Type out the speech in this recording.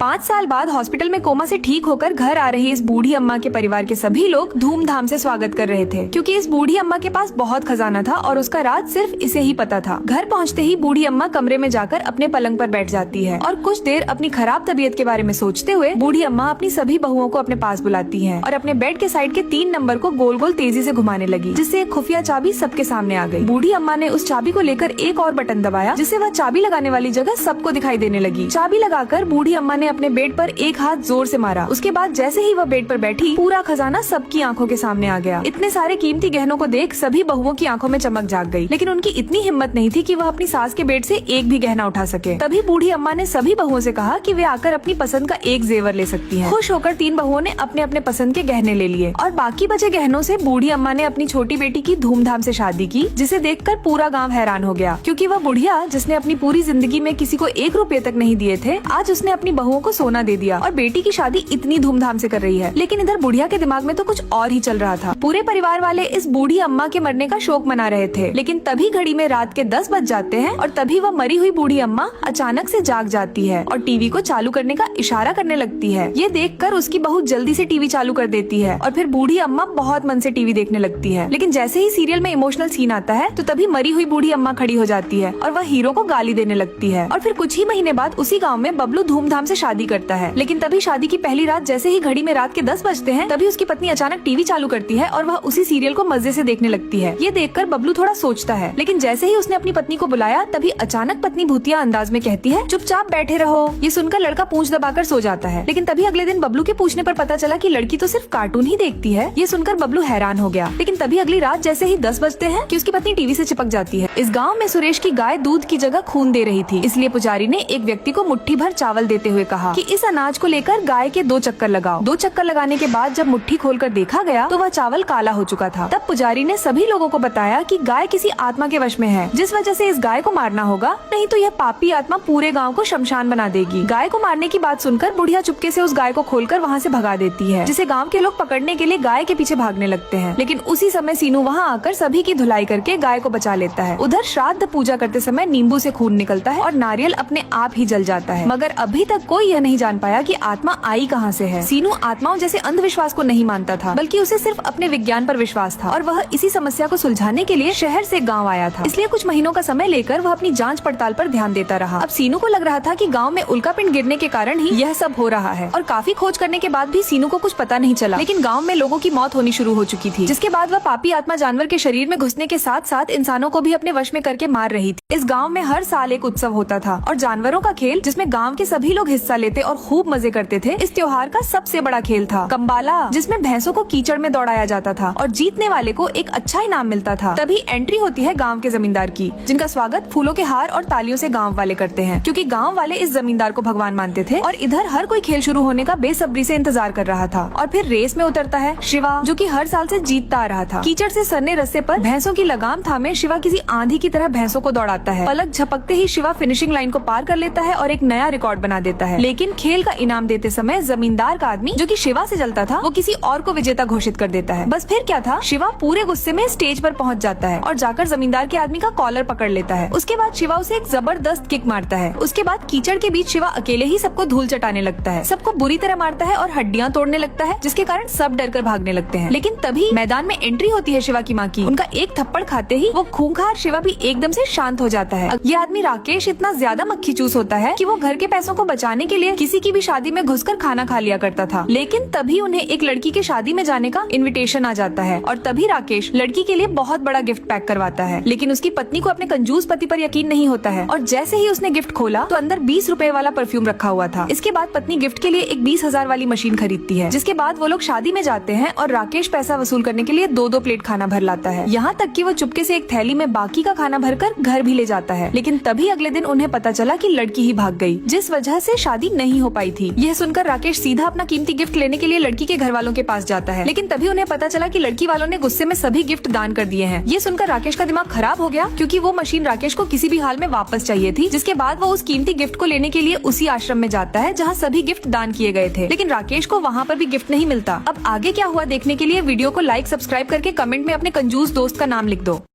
5 साल बाद हॉस्पिटल में कोमा से ठीक होकर घर आ रही इस बूढ़ी अम्मा के परिवार के सभी लोग धूमधाम से स्वागत कर रहे थे, क्योंकि इस बूढ़ी अम्मा के पास बहुत खजाना था और उसका राज सिर्फ इसे ही पता था। घर पहुंचते ही बूढ़ी अम्मा कमरे में जाकर अपने पलंग पर बैठ जाती है और कुछ देर अपनी खराब तबीयत के बारे में सोचते हुए बूढ़ी अम्मा अपनी सभी बहुओं को अपने पास बुलाती है और अपने बेड के साइड के 3 नंबर को गोल गोल तेजी से घुमाने लगी, जिससे एक खुफिया चाबी सबके सामने आ गई। बूढ़ी अम्मा ने उस चाबी को लेकर एक और बटन दबाया, जिससे वह चाबी लगाने वाली जगह सबको दिखाई देने लगी। चाबी लगाकर बूढ़ी अम्मा ने अपने बेड पर एक हाथ जोर से मारा। उसके बाद जैसे ही वह बेड पर बैठी, पूरा खजाना सबकी आंखों के सामने आ गया। इतने सारे कीमती गहनों को देख सभी बहुओं की आंखों में चमक जाग गई, लेकिन उनकी इतनी हिम्मत नहीं थी कि वह अपनी सास के बेड से एक भी गहना उठा सके। तभी बूढ़ी अम्मा ने सभी बहुओं से कहा कि वे आकर अपनी पसंद का एक जेवर ले सकती हैं। खुश होकर 3 बहुओं ने अपने अपने पसंद के गहने ले लिए और बाकी बचे गहनों से बूढ़ी अम्मा ने अपनी छोटी बेटी की धूमधाम से शादी की, जिसे देखकर पूरा गांव हैरान हो गया, क्योंकि वह बुढ़िया जिसने अपनी पूरी जिंदगी में किसी को 1 रुपए तक नहीं दिए थे, आज उसने अपनी बहुओं को सोना दे दिया और बेटी की शादी इतनी धूमधाम से कर रही है। लेकिन इधर बुढ़िया के दिमाग में तो कुछ और ही चल रहा था। पूरे परिवार वाले इस बूढ़ी अम्मा के मरने का शोक मना रहे थे, लेकिन तभी घड़ी में रात के 10 बज जाते हैं और तभी वह मरी हुई बूढ़ी अम्मा अचानक से जाग जाती है और टीवी को चालू करने का इशारा करने लगती है। ये देखकर उसकी बहू जल्दी से टीवी चालू कर देती है और फिर बूढ़ी अम्मा बहुत मन से टीवी देखने लगती है। लेकिन जैसे ही सीरियल में इमोशनल सीन आता है तो तभी मरी हुई बूढ़ी अम्मा खड़ी हो जाती है और वह हीरो को गाली देने लगती है। और फिर कुछ ही महीने बाद उसी गाँव में बबलू धूमधाम से शादी करता है। लेकिन तभी शादी की पहली रात जैसे ही घड़ी में रात के 10 बजते हैं, तभी उसकी पत्नी अचानक टीवी चालू करती है और वह उसी सीरियल को मजे से देखने लगती है। ये देखकर बबलू थोड़ा सोचता है, लेकिन जैसे ही उसने अपनी पत्नी को बुलाया, तभी अचानक पत्नी भूतिया अंदाज में कहती है, चुपचाप बैठे रहो। ये सुनकर लड़का पूंछ दबाकर सो जाता है। लेकिन तभी अगले दिन बबलू के पूछने पर पता चला कि लड़की तो सिर्फ कार्टून ही देखती है। ये सुनकर बबलू हैरान हो गया। लेकिन तभी अगली रात जैसे ही 10 बजते हैं कि उसकी पत्नी टीवी से चिपक जाती है। इस गाँव में सुरेश की गाय दूध की जगह खून दे रही थी, इसलिए पुजारी ने एक व्यक्ति को मुट्ठी भर चावल देते हुए कहा कि इस अनाज को लेकर गाय के 2 चक्कर लगाओ। 2 चक्कर लगाने के बाद जब मुट्ठी खोलकर देखा गया तो वह चावल काला हो चुका था। तब पुजारी ने सभी लोगों को बताया कि गाय किसी आत्मा के वश में है, जिस वजह से इस गाय को मारना होगा, नहीं तो यह पापी आत्मा पूरे गांव को शमशान बना देगी। गाय को मारने की बात सुनकर बुढ़िया चुपके से उस गाय को खोलकर वहाँ से भगा देती है, जिसे गाँव के लोग पकड़ने के लिए गाय के पीछे भागने लगते हैं। लेकिन उसी समय सीनू वहाँ आकर सभी की धुलाई करके गाय को बचा लेता है। उधर श्राद्ध पूजा करते समय नींबू से खून निकलता है और नारियल अपने आप ही जल जाता है, मगर अभी तक कोई यह नहीं जान पाया कि आत्मा आई कहाँ से है। सीनू आत्माओं जैसे अंधविश्वास को नहीं मानता था, बल्कि उसे सिर्फ अपने विज्ञान पर विश्वास था और वह इसी समस्या को सुलझाने के लिए शहर से गांव आया था। इसलिए कुछ महीनों का समय लेकर वह अपनी जांच पड़ताल पर ध्यान देता रहा। अब सीनू को लग रहा था कि गांव में उल्कापिंड गिरने के कारण ही यह सब हो रहा है और काफी खोज करने के बाद भी सीनू को कुछ पता नहीं चला। लेकिन गाँव में लोगों की मौत होनी शुरू हो चुकी थी, जिसके बाद वह पापी आत्मा जानवर के शरीर में घुसने के साथ साथ इंसानों को भी अपने वश में करके मार रही थी। इस गाँव में हर साल एक उत्सव होता था और जानवरों का खेल, जिसमें गाँव के सभी लोग हिस्सा लेते और खूब मजे करते थे। इस त्योहार का सबसे बड़ा खेल था कंबाला, जिसमें भैंसों को कीचड़ में दौड़ाया जाता था और जीतने वाले को एक अच्छा इनाम मिलता था। तभी एंट्री होती है गांव के जमींदार की, जिनका स्वागत फूलों के हार और तालियों से गांव वाले करते हैं, क्योंकि गांव वाले इस जमींदार को भगवान मानते थे। और इधर हर कोई खेल शुरू होने का बेसब्री से इंतजार कर रहा था। और फिर रेस में उतरता है शिवा, जो कि हर साल से जीतता आ रहा था। कीचड़ से सरने रस्से पर भैंसों की लगाम थामे शिवा किसी आंधी की तरह भैंसों को दौड़ाता है। पलक झपकते ही शिवा फिनिशिंग लाइन को पार कर लेता है और एक नया रिकॉर्ड बना देता है। लेकिन खेल का इनाम देते समय जमींदार का आदमी, जो कि शिवा से जलता था, वो किसी और को विजेता घोषित कर देता है। बस फिर क्या था, शिवा पूरे गुस्से में स्टेज पर पहुंच जाता है और जाकर जमींदार के आदमी का कॉलर पकड़ लेता है। उसके बाद शिवा उसे एक जबरदस्त किक मारता है। उसके बाद कीचड़ के बीच शिवा अकेले ही सबको धूल चटाने लगता है, सबको बुरी तरह मारता है और हड्डियां तोड़ने लगता है, जिसके कारण सब डर कर भागने लगते हैं। लेकिन तभी मैदान में एंट्री होती है शिवा की माँ की। उनका एक थप्पड़ खाते ही वो खूंखार शिवा भी एकदम से शांत हो जाता है। ये आदमी राकेश इतना ज्यादा मक्खी चूस होता है कि वो घर के पैसों को बचाने के लिए किसी की भी शादी में घुसकर खाना खा लिया करता था। लेकिन तभी उन्हें एक लड़की के शादी में जाने का इनविटेशन आ जाता है और तभी राकेश लड़की के लिए बहुत बड़ा गिफ्ट पैक करवाता है। लेकिन उसकी पत्नी को अपने कंजूस पति पर यकीन नहीं होता है और जैसे ही उसने गिफ्ट खोला तो अंदर 20 रुपए वाला परफ्यूम रखा हुआ था। इसके बाद पत्नी गिफ्ट के लिए एक 20,000 वाली मशीन खरीदती है, जिसके बाद वो लोग शादी में जाते हैं और राकेश पैसा वसूल करने के लिए 2-2 प्लेट खाना भर लाता है। यहाँ तक कि वो चुपके से एक थैली में बाकी का खाना भरकर घर भी ले जाता है। लेकिन तभी अगले दिन उन्हें पता चला कि लड़की ही भाग गई, जिस वजह से शादी नहीं हो पाई थी। यह सुनकर राकेश सीधा अपना कीमती गिफ्ट लेने के लिए लड़की के घर वालों के पास जाता है। लेकिन तभी उन्हें पता चला कि लड़की वालों ने गुस्से में सभी गिफ्ट दान कर दिए हैं। ये सुनकर राकेश का दिमाग खराब हो गया, क्योंकि वो मशीन राकेश को किसी भी हाल में वापस चाहिए थी। जिसके बाद वो उस कीमती गिफ्ट को लेने के लिए उसी आश्रम में जाता है जहाँ सभी गिफ्ट दान किए गए थे। लेकिन राकेश को वहाँ पर भी गिफ्ट नहीं मिलता। अब आगे क्या हुआ देखने के लिए वीडियो को लाइक, सब्सक्राइब करके कमेंट में अपने कंजूस दोस्त का नाम लिख दो।